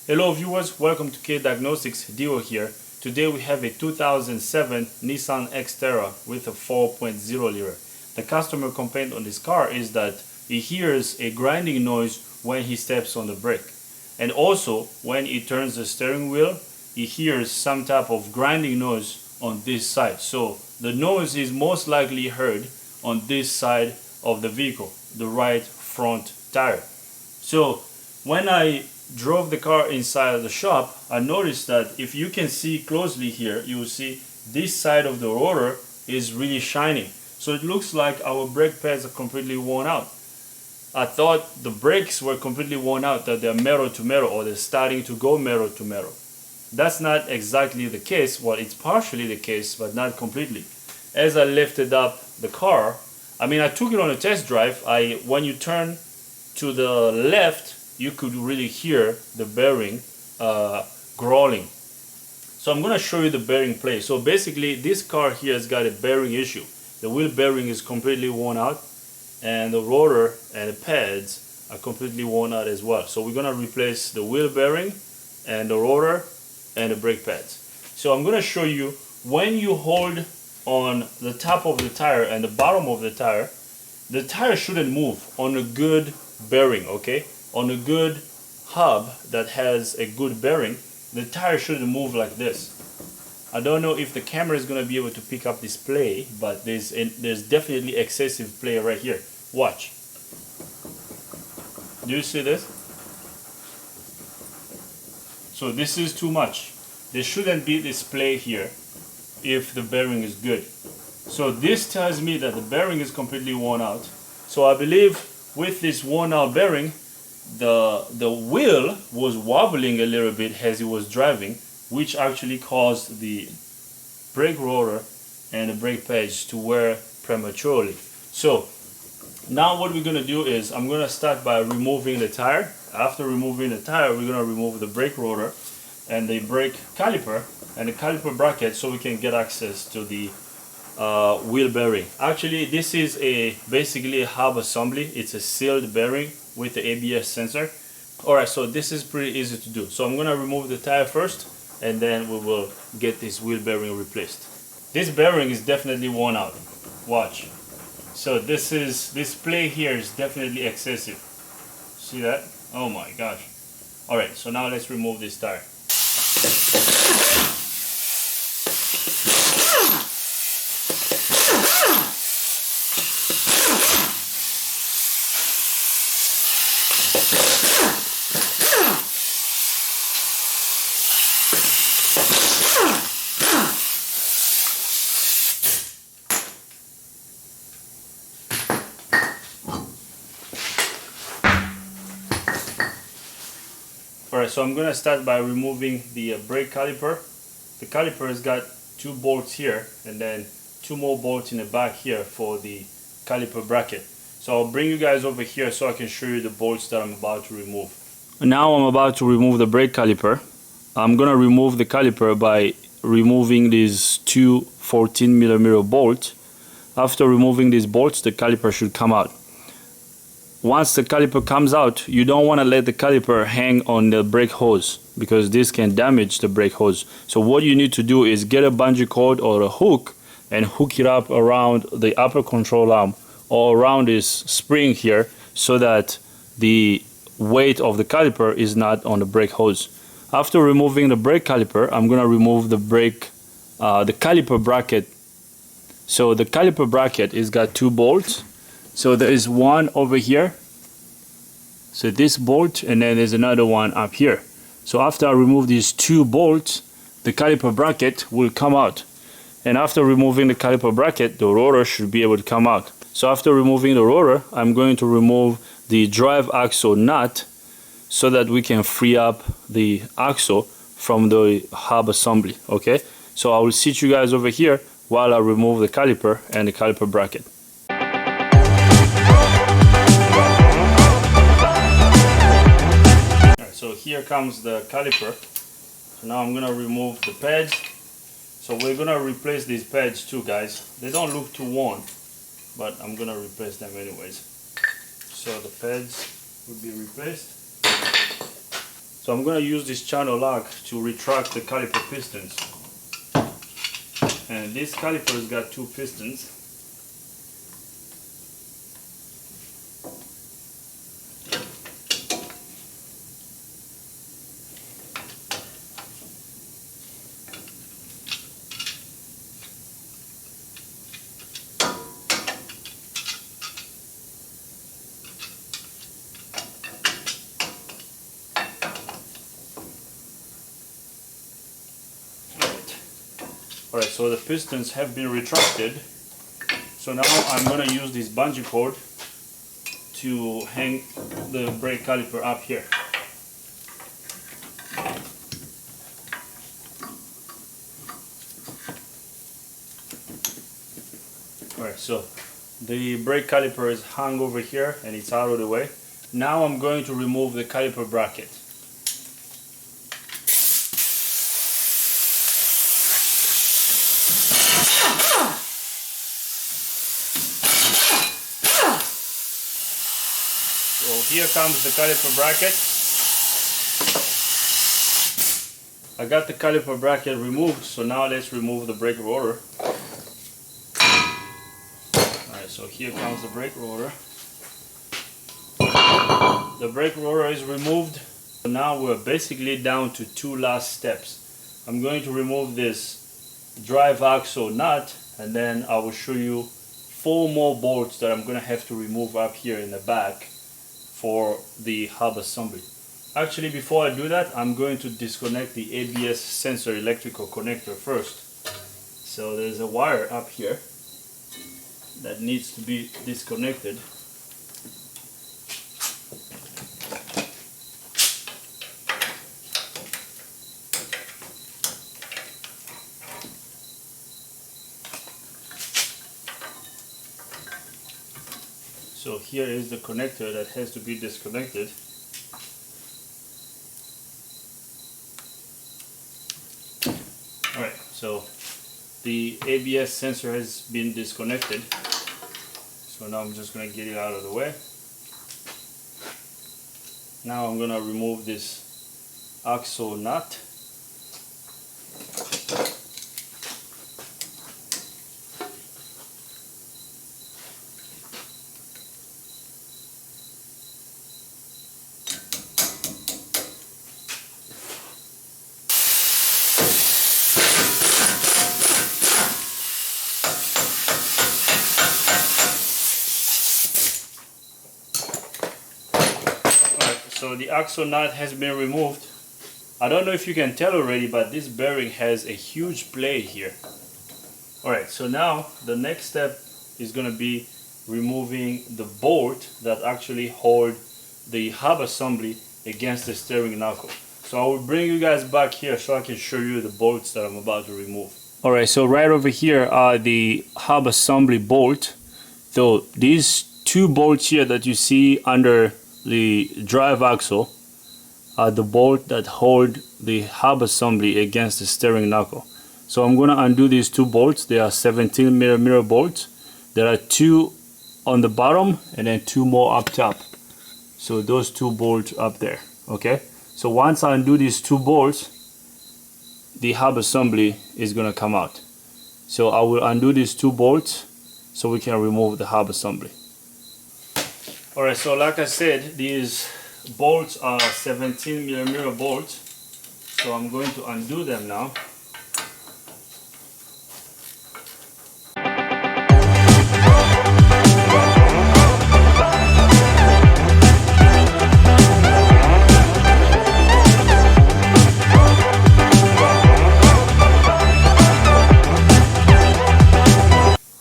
Hello viewers, welcome to K Diagnostics. Dio here. Today we have a 2007 Nissan Xterra with a 4.0 liter. The customer complaint on this car is that he hears a grinding noise when he steps on the brake. And also when he turns the steering wheel, he hears some type of grinding noise on this side. So the noise is most likely heard on this side of the vehicle, the right front tire. So when I drove the car inside of the shop, I noticed that if you can see closely here, you will see this side of the rotor is really shining. So it looks like our brake pads are completely worn out. I thought the brakes were completely worn out, that they're metal to metal or they're starting to go metal to metal. That's not exactly the case. Well, it's partially the case, but not completely. As I lifted up the car, I took it on a test drive. When you turn to the left, you could really hear the bearing growling. So I'm going to show you the bearing play. So basically this car here has got a bearing issue. The wheel bearing is completely worn out and the rotor and the pads are completely worn out as well. So we're going to replace the wheel bearing and the rotor and the brake pads. So I'm going to show you when you hold on the top of the tire and the bottom of the tire shouldn't move on a good bearing, okay? On a good hub that has a good bearing, the tire shouldn't move like this. I don't know if the camera is going to be able to pick up this play, but there's definitely excessive play right here. Watch. Do you see this? So this is too much. There shouldn't be this play here if the bearing is good. So this tells me that the bearing is completely worn out. So I believe with this worn out bearing, the wheel was wobbling a little bit as he was driving, which actually caused the brake rotor and the brake pads to wear prematurely. So now what we're going to do is I'm going to start by removing the tire. After removing the tire, we're going to remove the brake rotor and the brake caliper and the caliper bracket so we can get access to the wheel bearing. Actually, this is basically a hub assembly. It's a sealed bearing with the ABS sensor. Alright, so this is pretty easy to do. So I'm going to remove the tire first and then we will get this wheel bearing replaced. This bearing is definitely worn out. Watch. So this play here is definitely excessive. See that? Oh my gosh. Alright, so now let's remove this tire. Alright, so I'm going to start by removing the brake caliper. The caliper has got two bolts here and then two more bolts in the back here for the caliper bracket. So I'll bring you guys over here so I can show you the bolts that I'm about to remove. Now I'm about to remove the brake caliper. I'm going to remove the caliper by removing these two 14mm bolts. After removing these bolts, the caliper should come out. Once the caliper comes out, you don't want to let the caliper hang on the brake hose because this can damage the brake hose. So what you need to do is get a bungee cord or a hook and hook it up around the upper control arm or around this spring here so that the weight of the caliper is not on the brake hose. After removing the brake caliper, I'm going to remove the caliper bracket. So the caliper bracket is got two bolts. So there is one over here, so this bolt, and then there's another one up here. So after I remove these two bolts, the caliper bracket will come out. And after removing the caliper bracket, the rotor should be able to come out. So after removing the rotor, I'm going to remove the drive axle nut so that we can free up the axle from the hub assembly, okay? So I will sit you guys over here while I remove the caliper and the caliper bracket. So here comes the caliper. So now I'm gonna remove the pads. So we're gonna replace these pads too, guys. They don't look too worn, but I'm gonna replace them anyways. So the pads will be replaced. So I'm going to use this channel lock to retract the caliper pistons. And this caliper has got two pistons. Alright, so the pistons have been retracted. So now I'm going to use this bungee cord to hang the brake caliper up here. Alright, so the brake caliper is hung over here and it's out of the way. Now I'm going to remove the caliper bracket. So here comes the caliper bracket. I got the caliper bracket removed, so now let's remove the brake rotor. Alright, so here comes the brake rotor. The brake rotor is removed. Now we're basically down to two last steps. I'm going to remove this drive axle nut, and then I will show you 4 more bolts that I'm going to have to remove up here in the back for the hub assembly. Actually, before I do that, I'm going to disconnect the ABS sensor electrical connector first. So there's a wire up here that needs to be disconnected. So here is the connector that has to be disconnected. Alright, so the ABS sensor has been disconnected. So now I'm just going to get it out of the way. Now I'm going to remove this axle nut. So the axle nut has been removed. I don't know if you can tell already, but this bearing has a huge play here. Alright, so now the next step is going to be removing the bolt that actually hold the hub assembly against the steering knuckle. So I will bring you guys back here so I can show you the bolts that I'm about to remove. Alright, so right over here are the hub assembly bolt. So these 2 bolts here that you see under the drive axle are the bolt that hold the hub assembly against the steering knuckle. So I'm going to undo these 2 bolts. They are 17mm bolts. There are 2 on the bottom and then 2 more up top. So those 2 bolts up there. Okay, so once I undo these 2 bolts, the hub assembly is going to come out. So I will undo these 2 bolts so we can remove the hub assembly. Alright, so like I said, these bolts are 17mm bolts. So I'm going to undo them now.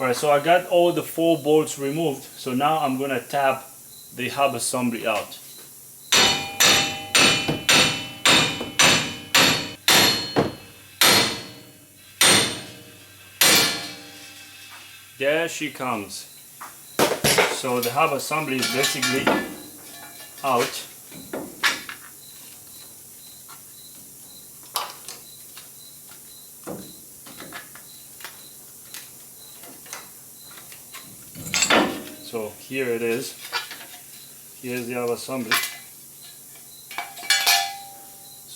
Alright, so I got all the 4 bolts removed. So now I'm going to tap the hub assembly out. There she comes. So the hub assembly is basically out. So here it is. Here's the hub assembly.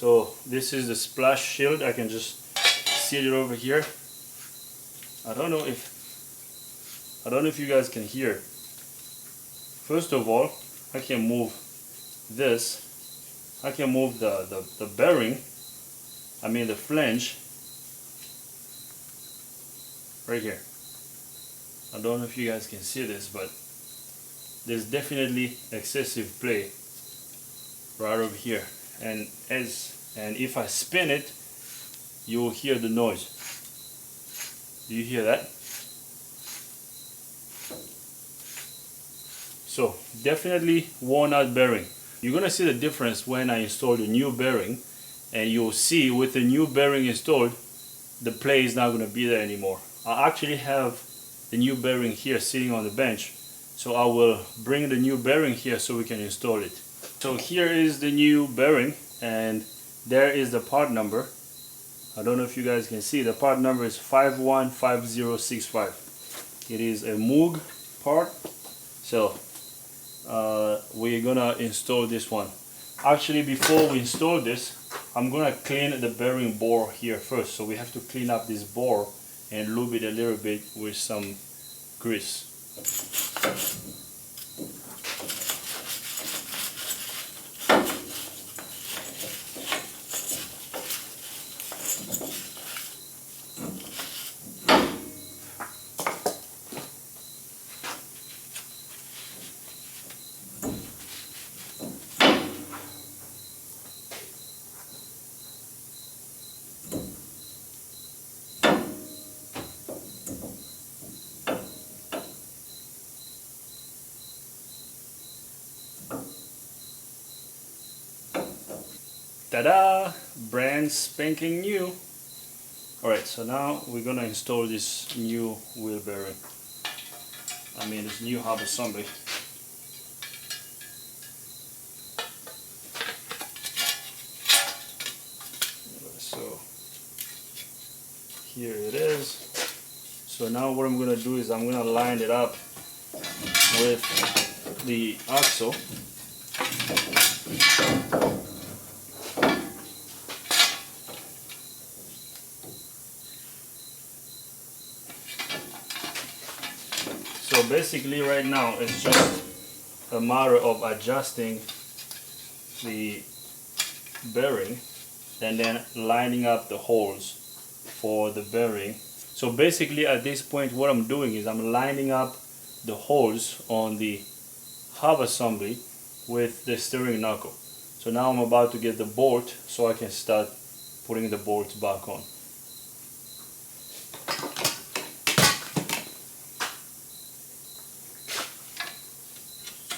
So this is the splash shield. I can just seal it over here. I don't know if you guys can hear. First of all, I can move this. I can move the bearing, I mean the flange, right here. I don't know if you guys can see this, but there's definitely excessive play right over here. And if I spin it, you will hear the noise. Do you hear that? So definitely worn out bearing. You're gonna see the difference when I install the new bearing, and you'll see with the new bearing installed, the play is not gonna be there anymore. I actually have the new bearing here sitting on the bench, so I will bring the new bearing here so we can install it. So here is the new bearing, and there is the part number. I don't know if you guys can see. The part number is 515065. It is a Moog part. So we're gonna install this one. Actually, before we install this, I'm gonna clean the bearing bore here first. So we have to clean up this bore and lube it a little bit with some grease. Ta-da! Brand spanking new. Alright, so now we're gonna install this new wheel bearing. I mean this new hub assembly. So here it is. So now what I'm gonna do is I'm gonna line it up with the axle. So basically right now it's just a matter of adjusting the bearing and then lining up the holes for the bearing. So basically at this point what I'm doing is I'm lining up the holes on the hub assembly with the steering knuckle. So now I'm about to get the bolt so I can start putting the bolts back on.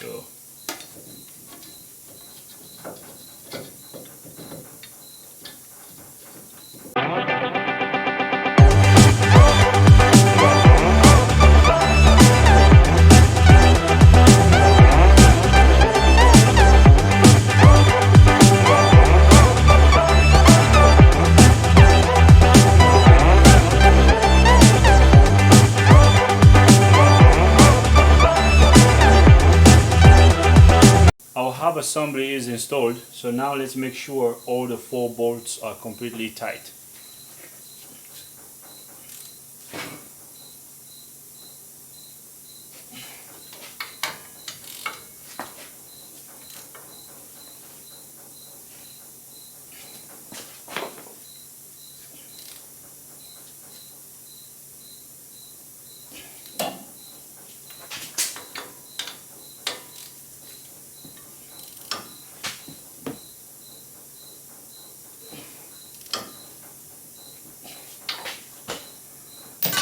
So our hub assembly is installed, so now let's make sure all the 4 bolts are completely tight.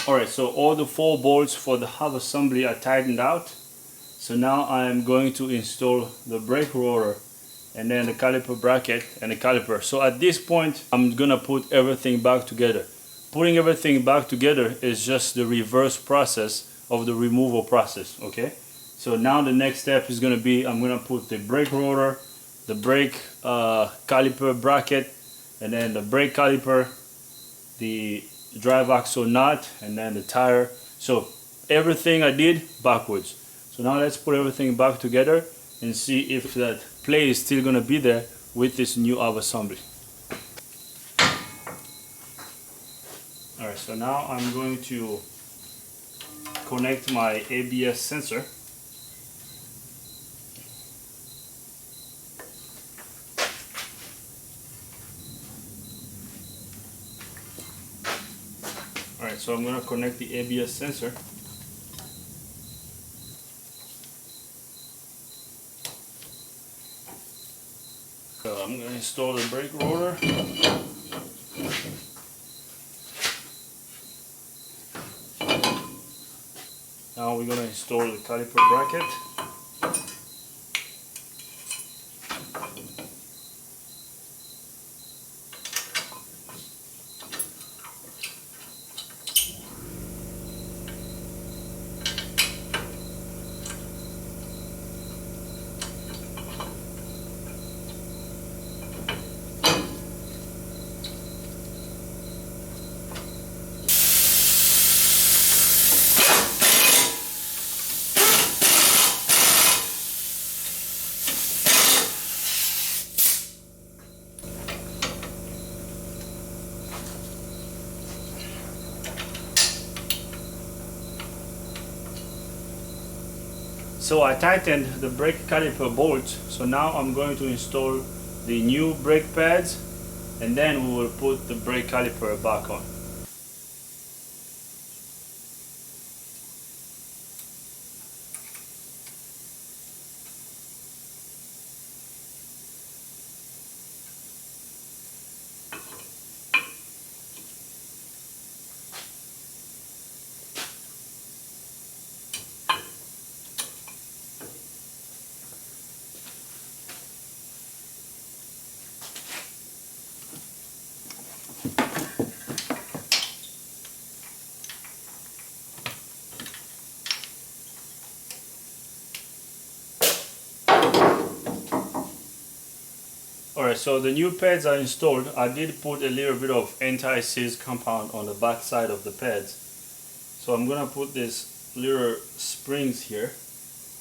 Alright, so all the 4 bolts for the hub assembly are tightened out. So now I'm going to install the brake rotor and then the caliper bracket and the caliper. So at this point I'm gonna put everything back together. Putting everything back together is just the reverse process of the removal process, okay? So now the next step is gonna be I'm gonna put the brake rotor, the brake caliper bracket, and then the brake caliper, the drive axle nut, and then the tire. So everything I did backwards. So now let's put everything back together and see if that play is still gonna be there with this new hub assembly. Alright, so now I'm going to connect my ABS sensor. Alright, so I'm going to connect the ABS sensor. So I'm going to install the brake rotor. Now we're going to install the caliper bracket. So I tightened the brake caliper bolts, so now I'm going to install the new brake pads and then we will put the brake caliper back on. Alright, so the new pads are installed. I did put a little bit of anti-seize compound on the back side of the pads. So I'm gonna put these little springs here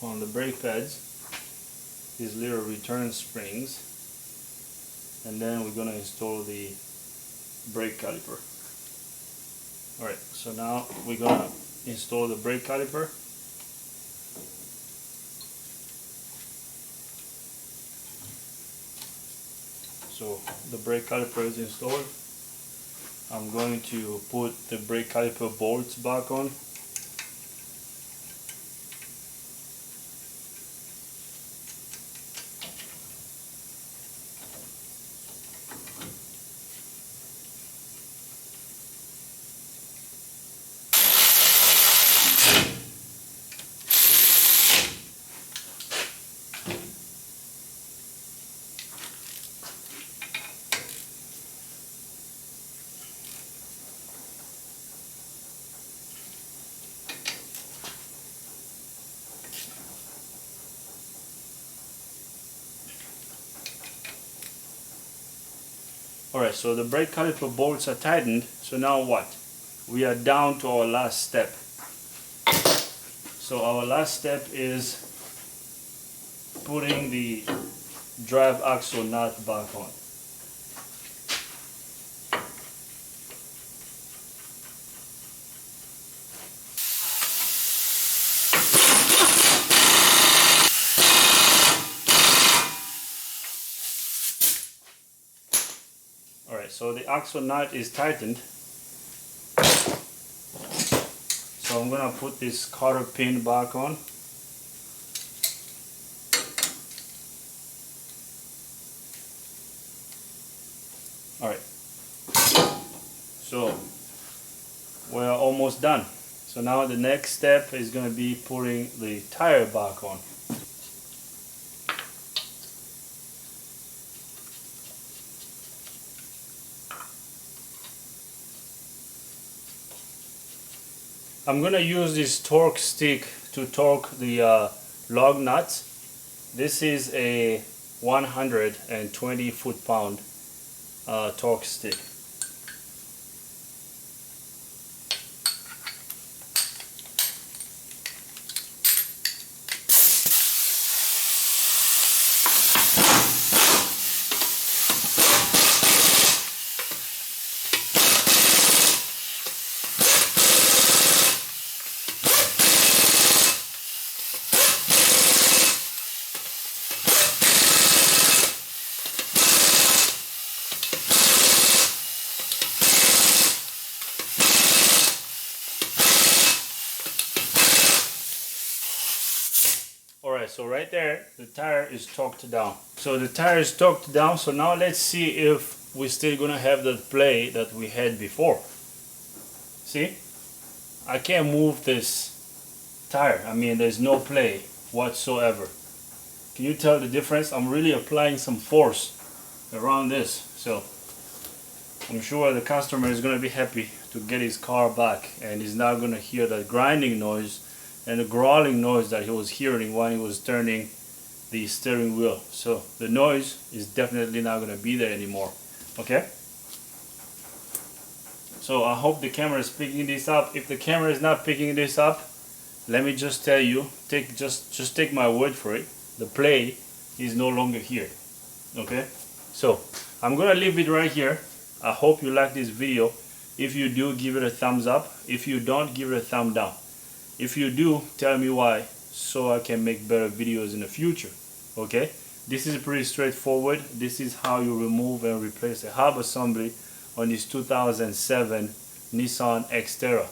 on the brake pads, these little return springs, and then we're gonna install the brake caliper. Alright, so now we're gonna install the brake caliper. So the brake caliper is installed. I'm going to put the brake caliper bolts back on. Alright, so the brake caliper bolts are tightened, so now what? We are down to our last step. So our last step is putting the drive axle nut back on. Alright, so the axle nut is tightened. So I'm gonna put this cotter pin back on. Alright, so we're almost done. So now the next step is gonna be putting the tire back on. I'm gonna use this torque stick to torque the lug nuts. This is a 120 foot-pound torque stick. Alright, so right there, the tire is torqued down. So the tire is torqued down, so now let's see if we're still gonna have that play that we had before. See? I can't move this tire. I mean, there's no play whatsoever. Can you tell the difference? I'm really applying some force around this. So I'm sure the customer is gonna be happy to get his car back, and he's not gonna hear that grinding noise and the growling noise that he was hearing when he was turning the steering wheel. So the noise is definitely not going to be there anymore. Okay, so I hope the camera is picking this up. If the camera is not picking this up, let me just tell you, just take my word for it, the play is no longer here. Okay, so I'm gonna leave it right here. I hope you like this video. If you do, give it a thumbs up. If you don't, give it a thumb down. If you do, tell me why, so I can make better videos in the future. Okay, this is pretty straightforward. This is how you remove and replace a hub assembly on this 2007 Nissan Xterra.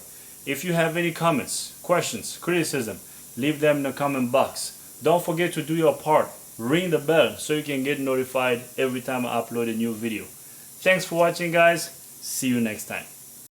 If you have any comments, questions, criticism, leave them in the comment box. Don't forget to do your part. Ring the bell so you can get notified every time I upload a new video. Thanks for watching, guys. See you next time.